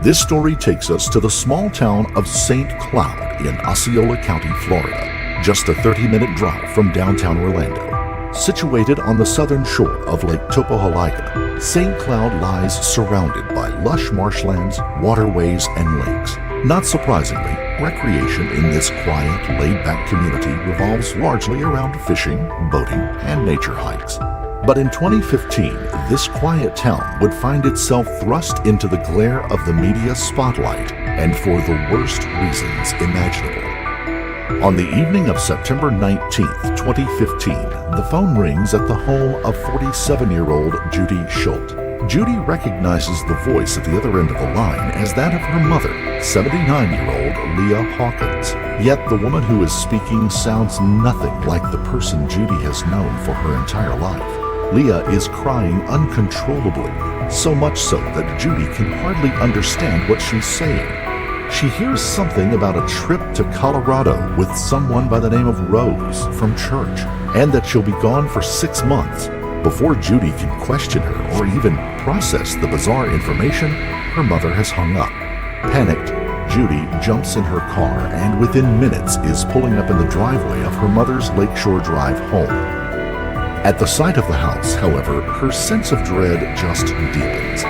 This story takes us to the small town of St. Cloud in Osceola County, Florida, just a 30-minute drive from downtown Orlando. Situated on the southern shore of Lake Topohalaika, St. Cloud lies surrounded by lush marshlands, waterways, and lakes. Not surprisingly, recreation in this quiet, laid-back community revolves largely around fishing, boating, and nature hikes. But in 2015, this quiet town would find itself thrust into the glare of the media spotlight, and for the worst reasons imaginable. On the evening of September 19, 2015, the phone rings at the home of 47-year-old Judy Schult. Judy recognizes the voice at the other end of the line as that of her mother, 79-year-old Leah Hawkins. Yet the woman who is speaking sounds nothing like the person Judy has known for her entire life. Leah is crying uncontrollably, so much so that Judy can hardly understand what she's saying. She hears something about a trip to Colorado with someone by the name of Rose from church, and that she'll be gone for 6 months. Before Judy can question her or even process the bizarre information, her mother has hung up. Panicked, Judy jumps in her car and within minutes is pulling up in the driveway of her mother's Lakeshore Drive home. At the sight of the house, however, her sense of dread just deepens.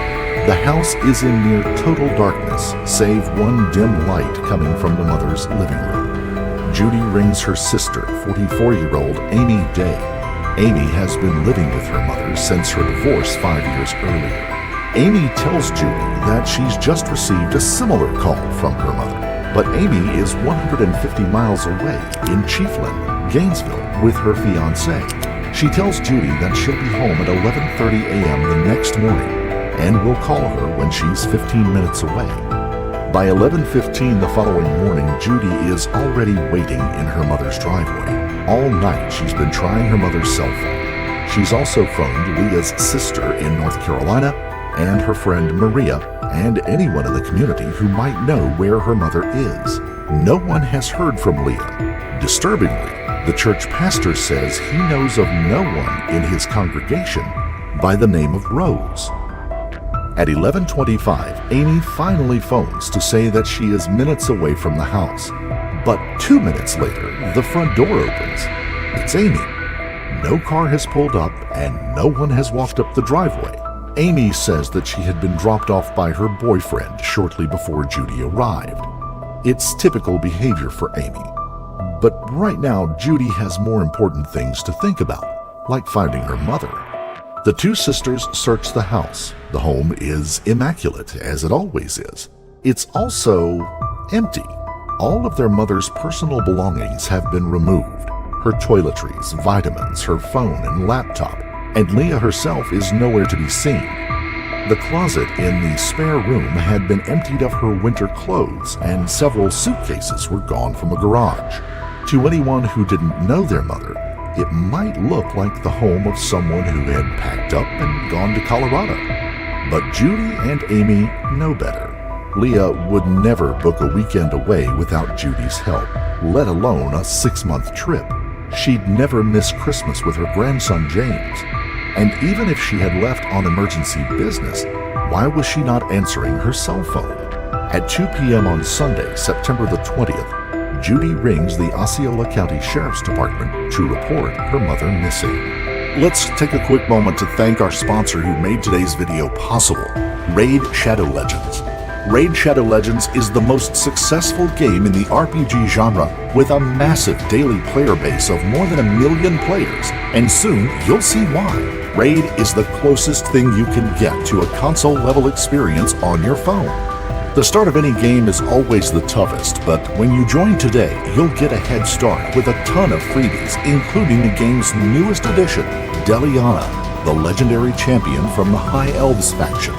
The house is in near total darkness, save one dim light coming from the mother's living room. Judy rings her sister, 44-year-old Amy Day. Amy has been living with her mother since her divorce 5 years earlier. Amy tells Judy that she's just received a similar call from her mother, but Amy is 150 miles away in Chiefland, Gainesville, with her fiancé. She tells Judy that she'll be home at 11:30 a.m. the next morning, and will call her when she's 15 minutes away. By 11:15 the following morning, Judy is already waiting in her mother's driveway. All night she's been trying her mother's cell phone. She's also phoned Leah's sister in North Carolina and her friend Maria and anyone in the community who might know where her mother is. No one has heard from Leah. Disturbingly, the church pastor says he knows of no one in his congregation by the name of Rose. At 11:25, Amy finally phones to say that she is minutes away from the house. But 2 minutes later, the front door opens. It's Amy. No car has pulled up and no one has walked up the driveway. Amy says that she had been dropped off by her boyfriend shortly before Judy arrived. It's typical behavior for Amy. But right now, Judy has more important things to think about, like finding her mother. The two sisters search the house. The home is immaculate, as it always is. It's also empty. All of their mother's personal belongings have been removed. Her toiletries, vitamins, her phone and laptop, and Leah herself is nowhere to be seen. The closet in the spare room had been emptied of her winter clothes, and several suitcases were gone from a garage. To anyone who didn't know their mother, it might look like the home of someone who had packed up and gone to Colorado. But Judy and Amy know better. Leah would never book a weekend away without Judy's help, let alone a 6-month trip. She'd never miss Christmas with her grandson James. And even if she had left on emergency business, why was she not answering her cell phone? At 2 p.m. on Sunday, September the 20th, Judy rings the Osceola County Sheriff's Department to report her mother missing. Let's take a quick moment to thank our sponsor who made today's video possible, Raid Shadow Legends. Raid Shadow Legends is the most successful game in the RPG genre with a massive daily player base of more than 1 million players, and soon you'll see why. Raid is the closest thing you can get to a console-level experience on your phone. The start of any game is always the toughest, but when you join today, you'll get a head start with a ton of freebies, including the game's newest addition, Deliana, the legendary champion from the High Elves faction.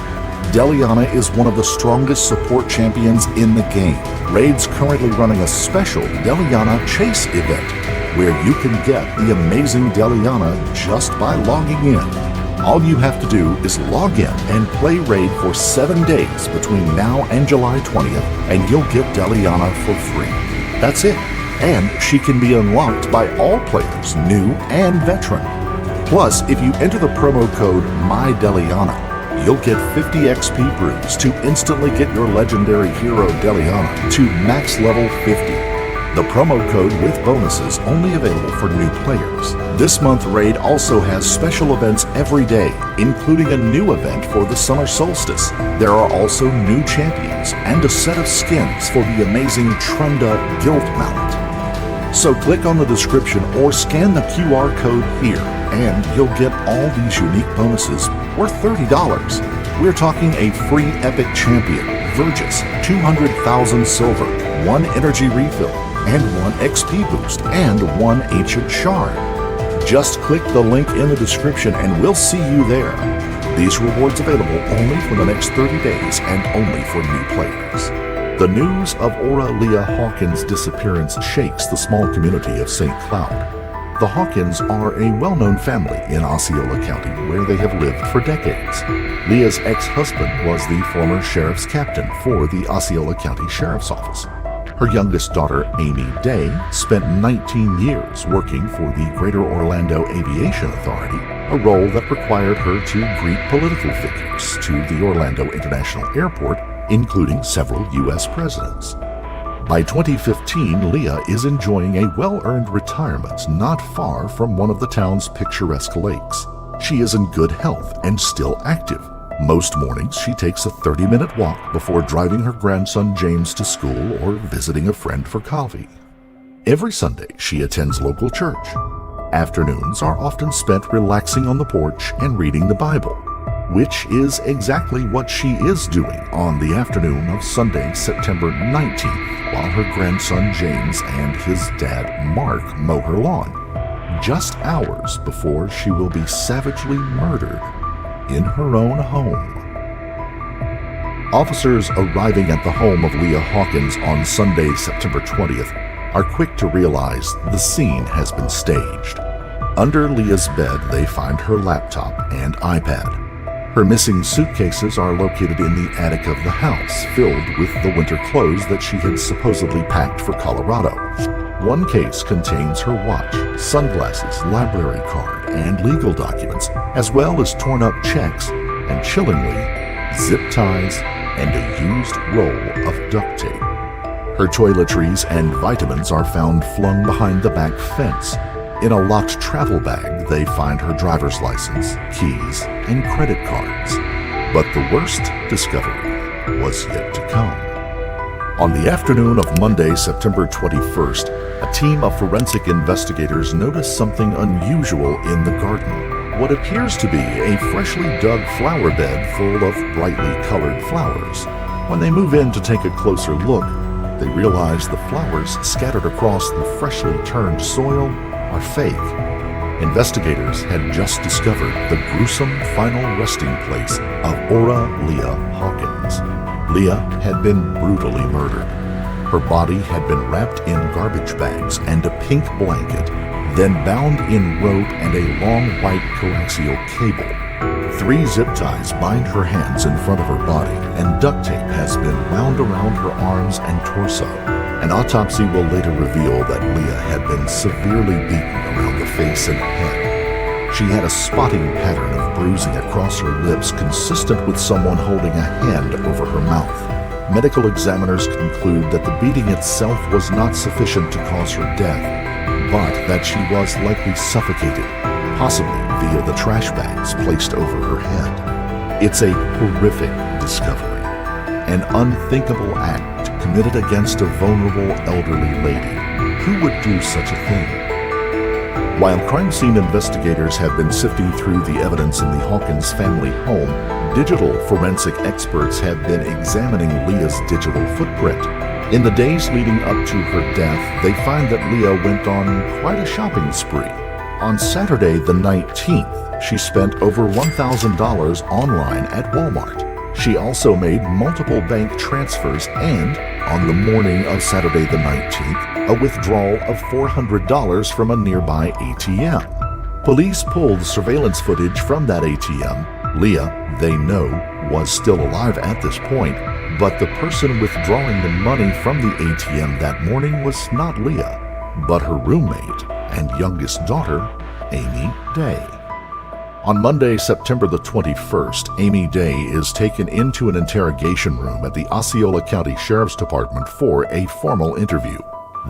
Deliana is one of the strongest support champions in the game. Raid's currently running a special Deliana Chase event, where you can get the amazing Deliana just by logging in. All you have to do is log in and play Raid for 7 days between now and July 20th, and you'll get Deliana for free. That's it. And she can be unlocked by all players, new and veteran. Plus, if you enter the promo code MyDeliana, You'll get 50 XP brews to instantly get your legendary hero Deliana to max level 50. The promo code with bonuses only available for new players. This month Raid also has special events every day, including a new event for the summer solstice. There are also new champions and a set of skins for the amazing Trunda Guild Mallet. So click on the description or scan the QR code here and you'll get all these unique bonuses worth $30. We're talking a free epic champion, Vergis, 200,000 silver, 1 energy refill, and 1 XP boost, and 1 ancient shard. Just click the link in the description and we'll see you there. These rewards available only for the next 30 days and only for new players. The news of Aura Leah Hawkins' disappearance shakes the small community of St. Cloud. The Hawkins are a well-known family in Osceola County where they have lived for decades. Leah's ex-husband was the former sheriff's captain for the Osceola County Sheriff's Office. Her youngest daughter, Amy Day, spent 19 years working for the Greater Orlando Aviation Authority, a role that required her to greet political figures to the Orlando International Airport, including several U.S. presidents. By 2015, Leah is enjoying a well-earned retirement not far from one of the town's picturesque lakes. She is in good health and still active. Most mornings, she takes a 30-minute walk before driving her grandson James to school or visiting a friend for coffee. Every Sunday, she attends local church. Afternoons are often spent relaxing on the porch and reading the Bible, which is exactly what she is doing on the afternoon of Sunday, September 19th, while her grandson James and his dad Mark mow her lawn, just hours before she will be savagely murdered in her own home. Officers arriving at the home of Leah Hawkins on Sunday, September 20th, are quick to realize the scene has been staged. Under Leah's bed, they find her laptop and iPad. Her missing suitcases are located in the attic of the house, filled with the winter clothes that she had supposedly packed for Colorado. One case contains her watch, sunglasses, library card, and legal documents, as well as torn-up checks and, chillingly, zip ties and a used roll of duct tape. Her toiletries and vitamins are found flung behind the back fence. In a locked travel bag, they find her driver's license, keys, and credit cards. But the worst discovery was yet to come. On the afternoon of Monday, September 21st, a team of forensic investigators noticed something unusual in the garden. What appears to be a freshly dug flower bed full of brightly colored flowers. When they move in to take a closer look, they realize the flowers scattered across the freshly turned soil are fake. Investigators had just discovered the gruesome final resting place of Aura Leah Hawkins. Leah had been brutally murdered. Her body had been wrapped in garbage bags and a pink blanket, then bound in rope and a long white coaxial cable. 3 zip ties bind her hands in front of her body, and duct tape has been wound around her arms and torso. An autopsy will later reveal that Leah had been severely beaten around the face and head. She had a spotting pattern of bruising across her lips consistent with someone holding a hand over her mouth. Medical examiners conclude that the beating itself was not sufficient to cause her death, but that she was likely suffocated, possibly via the trash bags placed over her head. It's a horrific discovery, an unthinkable act committed against a vulnerable elderly lady. Who would do such a thing? While crime scene investigators have been sifting through the evidence in the Hawkins family home, digital forensic experts have been examining Leah's digital footprint. In the days leading up to her death, they find that Leah went on quite a shopping spree. On Saturday the 19th, she spent over $1,000 online at Walmart. She also made multiple bank transfers and, on the morning of Saturday the 19th, a withdrawal of $400 from a nearby ATM. Police pulled surveillance footage from that ATM. Leah, they know, was still alive at this point, but the person withdrawing the money from the ATM that morning was not Leah, but her roommate and youngest daughter, Amy Day. On Monday, September the 21st, Amy Day is taken into an interrogation room at the Osceola County Sheriff's Department for a formal interview.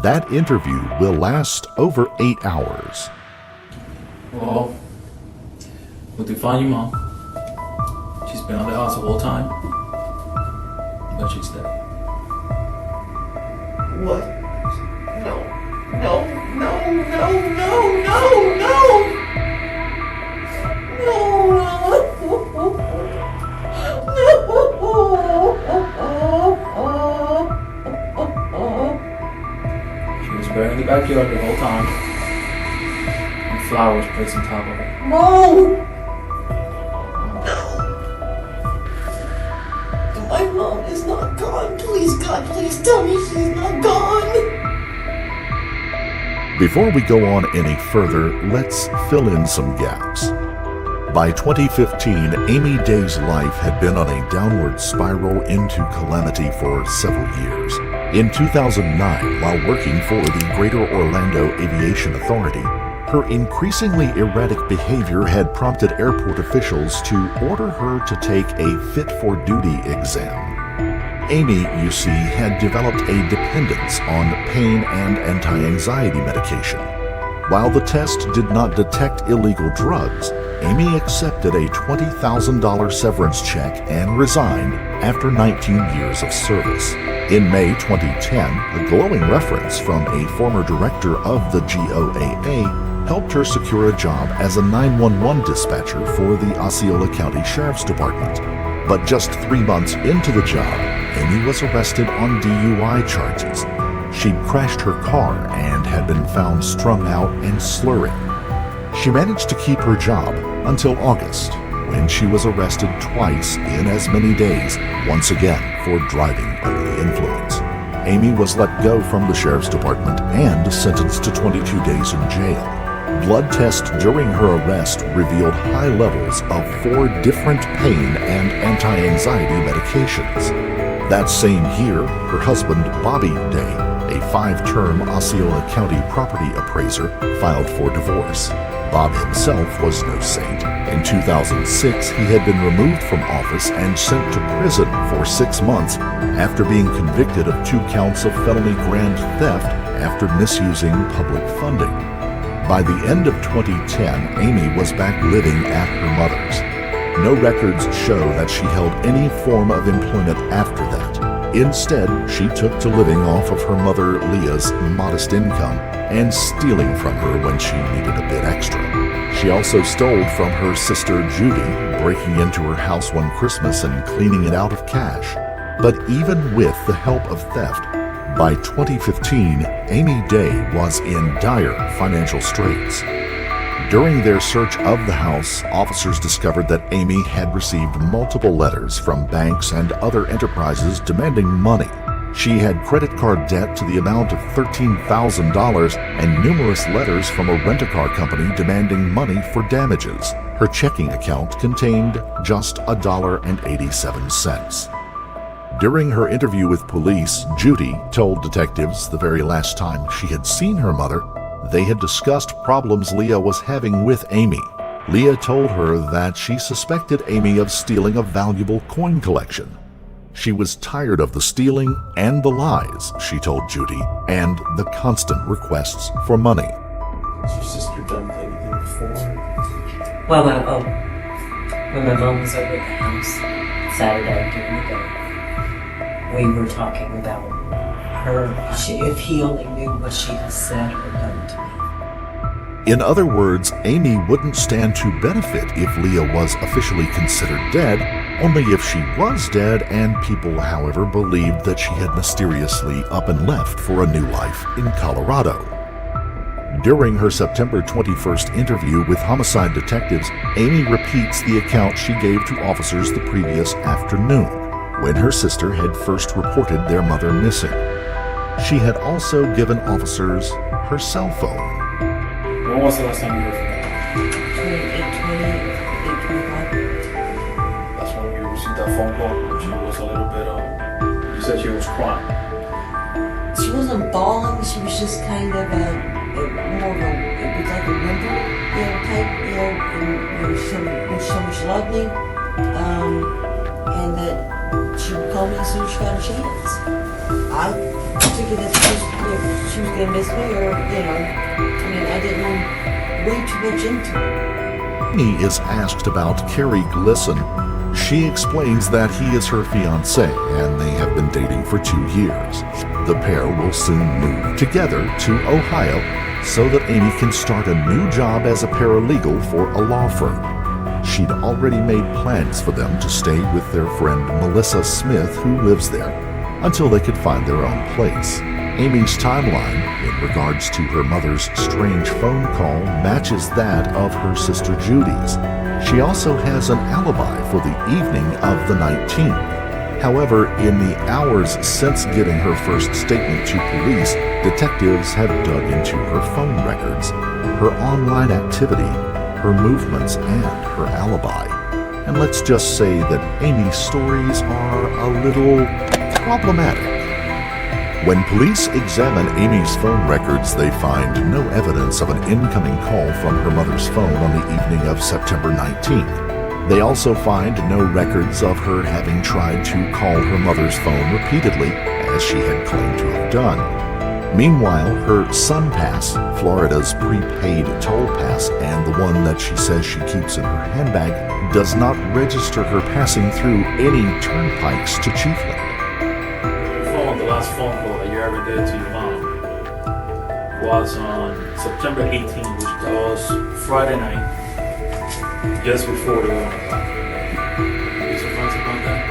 That interview will last over 8 hours. Well, we could find your mom. She's been on the house the whole time, but she's dead. What? No. No, no, no, no, no, no! She was buried in the backyard the whole time, and flowers placed on top of her. No! No! My mom is not gone. Please, God, please tell me she's not gone. Before we go on any further, let's fill in some gaps. By 2015, Amy Day's life had been on a downward spiral into calamity for several years. In 2009, while working for the Greater Orlando Aviation Authority, her increasingly erratic behavior had prompted airport officials to order her to take a fit-for-duty exam. Amy, you see, had developed a dependence on pain and anti-anxiety medication. While the test did not detect illegal drugs, Amy accepted a $20,000 severance check and resigned after 19 years of service. In May 2010, a glowing reference from a former director of the GOAA helped her secure a job as a 911 dispatcher for the Osceola County Sheriff's Department. But just 3 months into the job, Amy was arrested on DUI charges. She'd crashed her car and had been found strung out and slurring. She managed to keep her job until August, when she was arrested twice in as many days, once again for driving under the influence. Amy was let go from the Sheriff's Department and sentenced to 22 days in jail. Blood tests during her arrest revealed high levels of 4 different pain and anti-anxiety medications. That same year, her husband, Bobby Day, a 5-term Osceola County property appraiser, filed for divorce. Bob himself was no saint. In 2006, he had been removed from office and sent to prison for 6 months after being convicted of 2 counts of felony grand theft after misusing public funding. By the end of 2010, Amy was back living at her mother's. No records show that she held any form of employment after that. Instead, she took to living off of her mother Leah's modest income and stealing from her when she needed a bit extra. She also stole from her sister Judy, breaking into her house one Christmas and cleaning it out of cash. But even with the help of theft, by 2015, Amy Day was in dire financial straits. During their search of the house, officers discovered that Amy had received multiple letters from banks and other enterprises demanding money. She had credit card debt to the amount of $13,000 and numerous letters from a rent-a-car company demanding money for damages. Her checking account contained just $1.87. During her interview with police, Judy told detectives the very last time she had seen her mother, they had discussed problems Leah was having with Amy. Leah told her that she suspected Amy of stealing a valuable coin collection. She was tired of the stealing and the lies, she told Judy, and the constant requests for money. Has your sister done anything before? Well, when my mom was over at the house Saturday during the day, we were talking about her, if he only knew what she has said or done to me. In other words, Amy wouldn't stand to benefit if Leah was officially considered dead, only if she was dead and people, however, believed that she had mysteriously up and left for a new life in Colorado. During her September 21st interview with homicide detectives, Amy repeats the account she gave to officers the previous afternoon, when her sister had first reported their mother missing. She had also given officers her cell phone. When was the last time you heard from her? 8:25. That's when you received that phone call. She was a little bit, you said she was crying. She wasn't bawling, she was just kind of more of a, it was like a whimper, type, and so much love me, and that she would call me as soon as she got a chance. I took it as just, she was gonna miss me, or, I didn't read too much into it. Amy is asked about Carrie Glisson. She explains that he is her fiancé and they have been dating for 2 years. The pair will soon move together to Ohio so that Amy can start a new job as a paralegal for a law firm. She'd already made plans for them to stay with their friend Melissa Smith, who lives there, until they could find their own place. Amy's timeline in regards to her mother's strange phone call matches that of her sister Judy's. She also has an alibi for the evening of the 19th. However, in the hours since giving her first statement to police, detectives have dug into her phone records, her online activity, her movements, and her alibi. And let's just say that Amy's stories are a little problematic. When police examine Amy's phone records, they find no evidence of an incoming call from her mother's phone on the evening of September 19th. They also find no records of her having tried to call her mother's phone repeatedly, as she had claimed to have done. Meanwhile, her SunPass, Florida's prepaid toll pass, and the one that she says she keeps in her handbag, does not register her passing through any turnpikes to Chiefland. The last phone call that you ever did to your mom was on September 18th, which was Friday night, just before the 1 o'clock. You surprised about that?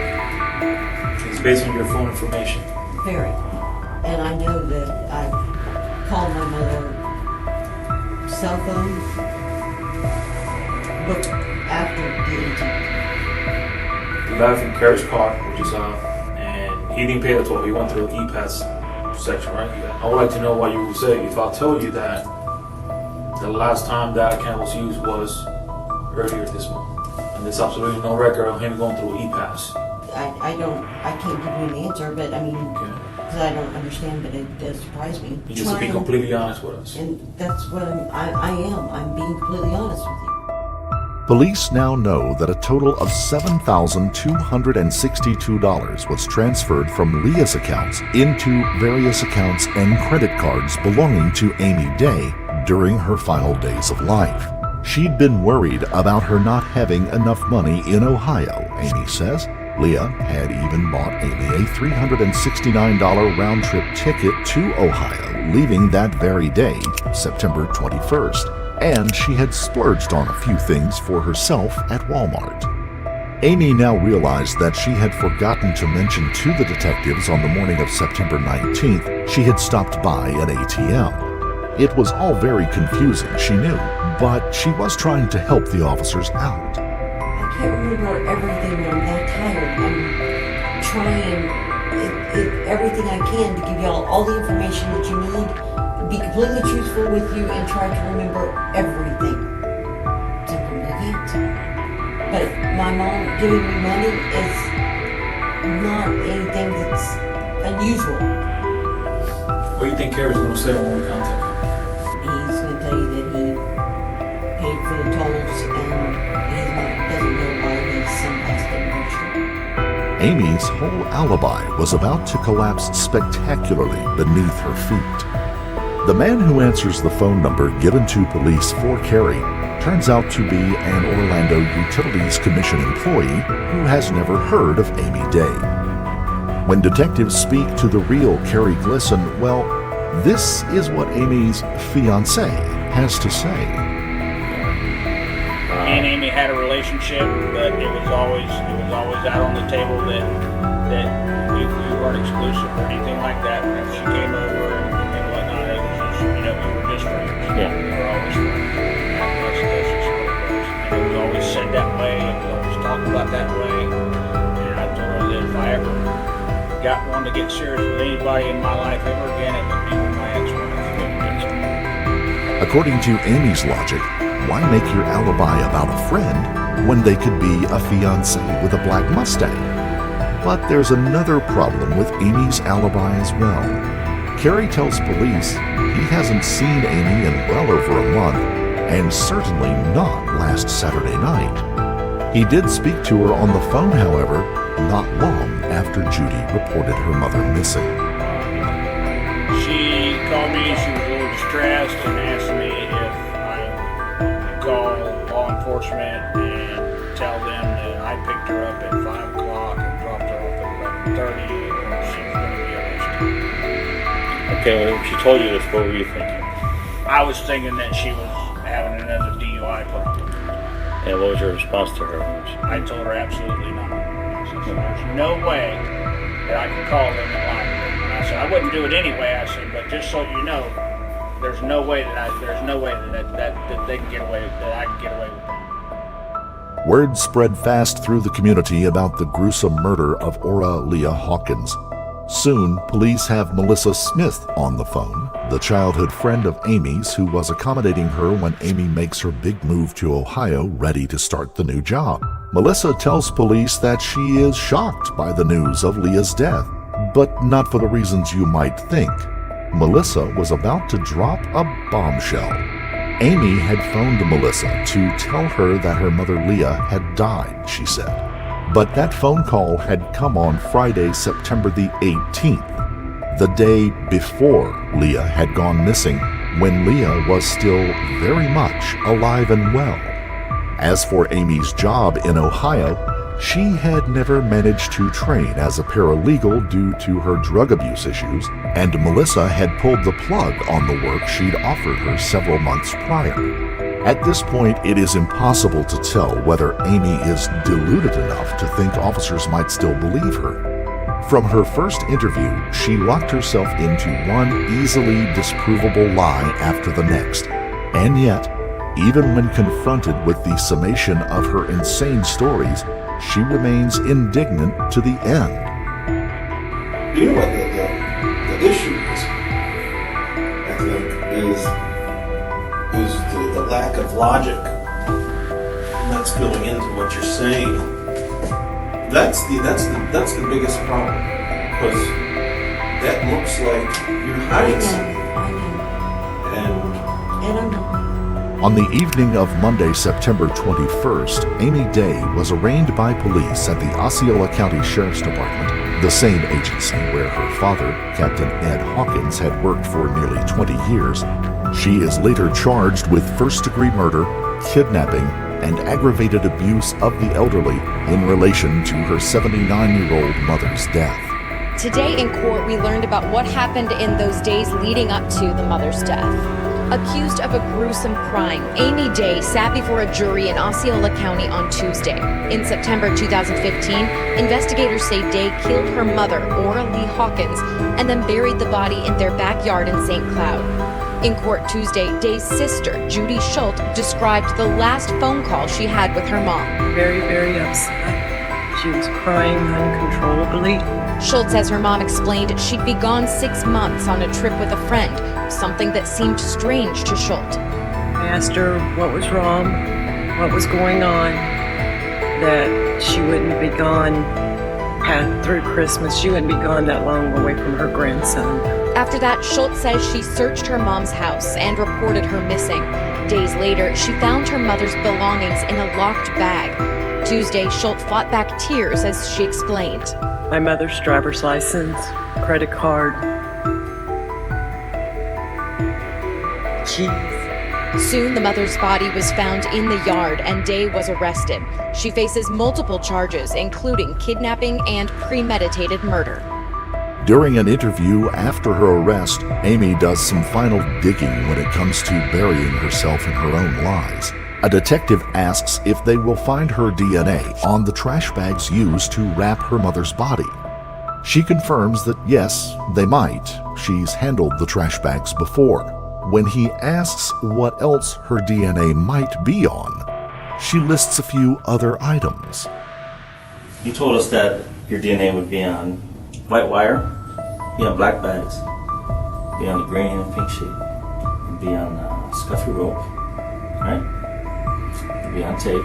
It's based on your phone information. Very. And I know that I called my mother cell phone, but after the 18th. The guy from Carrie's car, which is he didn't pay the toll. He went through the e-pass section, right? I would like to know what you would say if I told you that the last time that account was used was earlier this month, and there's absolutely no record of him going through e-pass. I can't give you an answer, but I mean, because I don't understand, but it does surprise me. You just to be completely honest with us. And that's what I am. I'm being completely honest with you. Police now know that a total of $7,262 was transferred from Leah's accounts into various accounts and credit cards belonging to Amy Day during her final days of life. She'd been worried about her not having enough money in Ohio, Amy says. Leah had even bought Amy a $369 round-trip ticket to Ohio, leaving that very day, September 21st. And she had splurged on a few things for herself at Walmart. Amy now realized that she had forgotten to mention to the detectives on the morning of September 19th she had stopped by an ATM. It was all very confusing, she knew, but she was trying to help the officers out. I can't remember everything when I'm that tired. I'm trying everything I can to give y'all all the information that you need, be completely truthful with you, and try to remember everything. Simply I can't. But my mom giving me money is not anything that's unusual. What do you think Carrie's going to say when we contact him? He's going to tell you that he paid for the tolls and he doesn't know why his son has been registered. Amy's whole alibi was about to collapse spectacularly beneath her feet. The man who answers the phone number given to police for Carrie turns out to be an Orlando Utilities Commission employee who has never heard of Amy Day. When detectives speak to the real Carrie Glisson, well, this is what Amy's fiancé has to say. Me and Amy had a relationship, but it was always out on the table that we weren't exclusive or anything like that. Whenever she came over and whatnot, it was just, we were just friends. Yeah. We were always friends. That's just what it was. And it was always said that way, and we always talked about that way. And I told her that if I ever wanted to get serious with anybody in my life ever again, it would be with my ex-wife. According to Amy's logic, why make your alibi about a friend when they could be a fiancé with a black Mustang? But there's another problem with Amy's alibi as well. Carrie tells police he hasn't seen Amy in well over a month and certainly not last Saturday night. He did speak to her on the phone, however, not long after Judy reported her mother missing. She called me, she was a little distressed and asked me if I would call law enforcement and tell them that I picked her up at 5 o'clock and dropped her off at 11:30 and she was going to be arrested. Okay, when she told you this, what were you thinking? I was thinking that she was having another DUI problem. And what was your response to her? I told her absolutely not. I said, there's no way that I can call them and lie to them. And I said, I wouldn't do it anyway. I said, but just so you know, there's no way that they can get away, that I can get away with that. Word spread fast through the community about the gruesome murder of Ora Leah Hawkins. Soon, police have Melissa Smith on the phone, the childhood friend of Amy's who was accommodating her when Amy makes her big move to Ohio ready to start the new job. Melissa tells police that she is shocked by the news of Leah's death, but not for the reasons you might think. Melissa was about to drop a bombshell. Amy had phoned Melissa to tell her that her mother Leah had died, she said. But that phone call had come on Friday, September the 18th, the day before Leah had gone missing, when Leah was still very much alive and well. As for Amy's job in Ohio, she had never managed to train as a paralegal due to her drug abuse issues, and Melissa had pulled the plug on the work she'd offered her several months prior. At this point, it is impossible to tell whether Amy is deluded enough to think officers might still believe her. From her first interview, she locked herself into one easily disprovable lie after the next. And yet, even when confronted with the summation of her insane stories, she remains indignant to the end. You know what the issue is, I think, is the lack of logic that's going into what you're saying. That's the biggest problem, because that looks like you're hiding something. And I know. On the evening of Monday, September 21st, Amy Day was arraigned by police at the Osceola County Sheriff's Department, the same agency where her father, Captain Ed Hawkins, had worked for nearly 20 years. She is later charged with first-degree murder, kidnapping, and aggravated abuse of the elderly in relation to her 79-year-old mother's death. Today in court, we learned about what happened in those days leading up to the mother's death. Accused of a gruesome crime, Amy Day sat before a jury in Osceola County on Tuesday. In September 2015, investigators say Day killed her mother, Ora Lee Hawkins, and then buried the body in their backyard in St. Cloud. In court Tuesday, Day's sister, Judy Schult, described the last phone call she had with her mom. Very, very upset. She was crying uncontrollably. Schult says her mom explained she'd be gone 6 months on a trip with a friend, something that seemed strange to Schult. I asked her what was wrong, what was going on, that she wouldn't be gone through Christmas. She wouldn't be gone that long away from her grandson. After that, Schult says she searched her mom's house and reported her missing. Days later, she found her mother's belongings in a locked bag. Tuesday, Schult fought back tears as she explained. My mother's driver's license, credit card, keys. Soon, the mother's body was found in the yard and Day was arrested. She faces multiple charges, including kidnapping and premeditated murder. During an interview after her arrest, Amy does some final digging when it comes to burying herself in her own lies. A detective asks if they will find her DNA on the trash bags used to wrap her mother's body. She confirms that yes, they might. She's handled the trash bags before. When he asks what else her DNA might be on, she lists a few other items. You told us that your DNA would be on white wire, be on black bags, be on the green and pink sheet, and be on scuffy rope, right? Be on tape.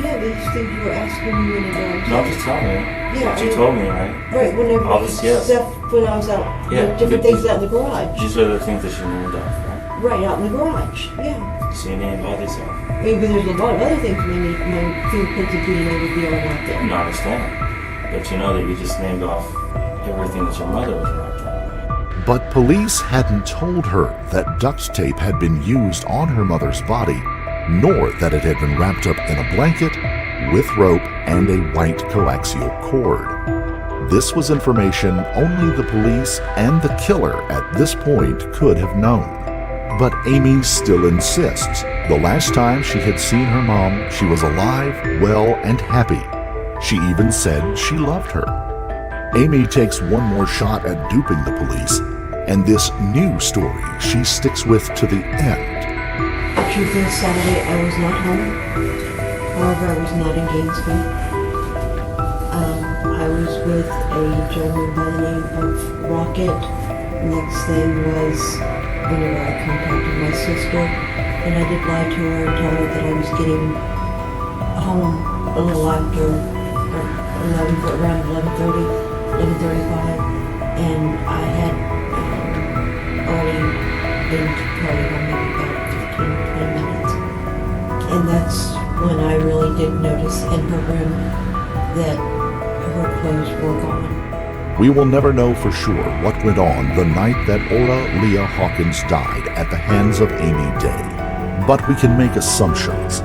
Yeah, these things you were asking me in advance. No, just tell me. Yeah, What you told me, right? Right, whenever All this, yes. stuff when I was out, Yeah, different but- things out in the garage. These are the things that you named off, right? Right out in the garage, yeah. So you named all these off. I mean, but there's a lot of other things my fingerprints and DNA would be all out there. No, I understand. But you know that you just named off everything that your mother was wrapped in. But police hadn't told her that duct tape had been used on her mother's body, nor that it had been wrapped up in a blanket, with rope and a white coaxial cord. This was information only the police and the killer at this point could have known. But Amy still insists the last time she had seen her mom, she was alive, well, and happy. She even said she loved her. Amy takes one more shot at duping the police, and this new story she sticks with to the end. Truth is, Saturday I was not home. However, I was not in Gainesville. I was with a gentleman by the name of Rocket. Next thing was whenever I contacted my sister, and I did lie to her and tell her that I was getting home a little after around 11:30, 11:35, and I had already been probably home maybe about 15, 20 minutes. And that's when I really did notice in her room that her clothes were gone. We will never know for sure what went on the night that Ora Leah Hawkins died at the hands of Amy Day, but we can make assumptions.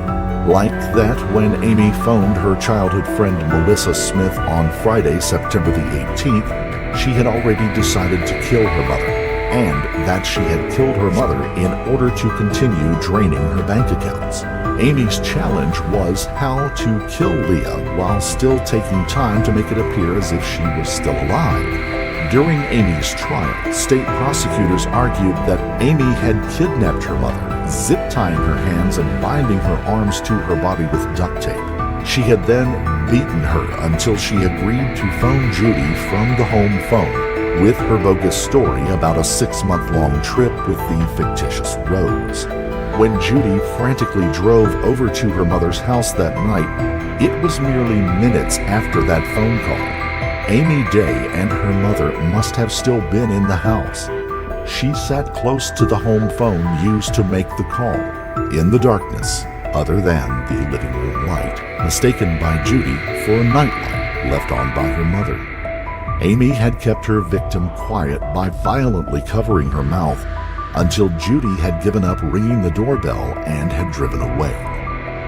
Like that when Amy phoned her childhood friend Melissa Smith on Friday, September the 18th, she had already decided to kill her mother, and that she had killed her mother in order to continue draining her bank accounts. Amy's challenge was how to kill Leah while still taking time to make it appear as if she was still alive. During Amy's trial, state prosecutors argued that Amy had kidnapped her mother, zip-tying her hands and binding her arms to her body with duct tape. She had then beaten her until she agreed to phone Judy from the home phone with her bogus story about a 6-month-long trip with the fictitious Rose. When Judy frantically drove over to her mother's house that night, it was merely minutes after that phone call. Amy Day and her mother must have still been in the house. She sat close to the home phone used to make the call, in the darkness, other than the living room light, mistaken by Judy for a nightlight left on by her mother. Amy had kept her victim quiet by violently covering her mouth until Judy had given up ringing the doorbell and had driven away.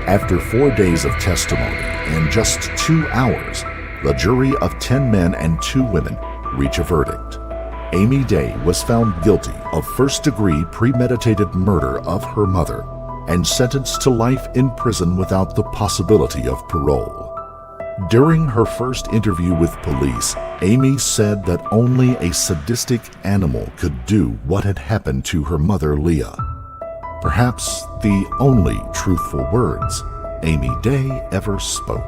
After 4 days of testimony and just 2 hours, the jury of 10 men and 2 women reach a verdict. Amy Day was found guilty of first-degree premeditated murder of her mother and sentenced to life in prison without the possibility of parole. During her first interview with police, Amy said that only a sadistic animal could do what had happened to her mother, Leah. Perhaps the only truthful words Amy Day ever spoke.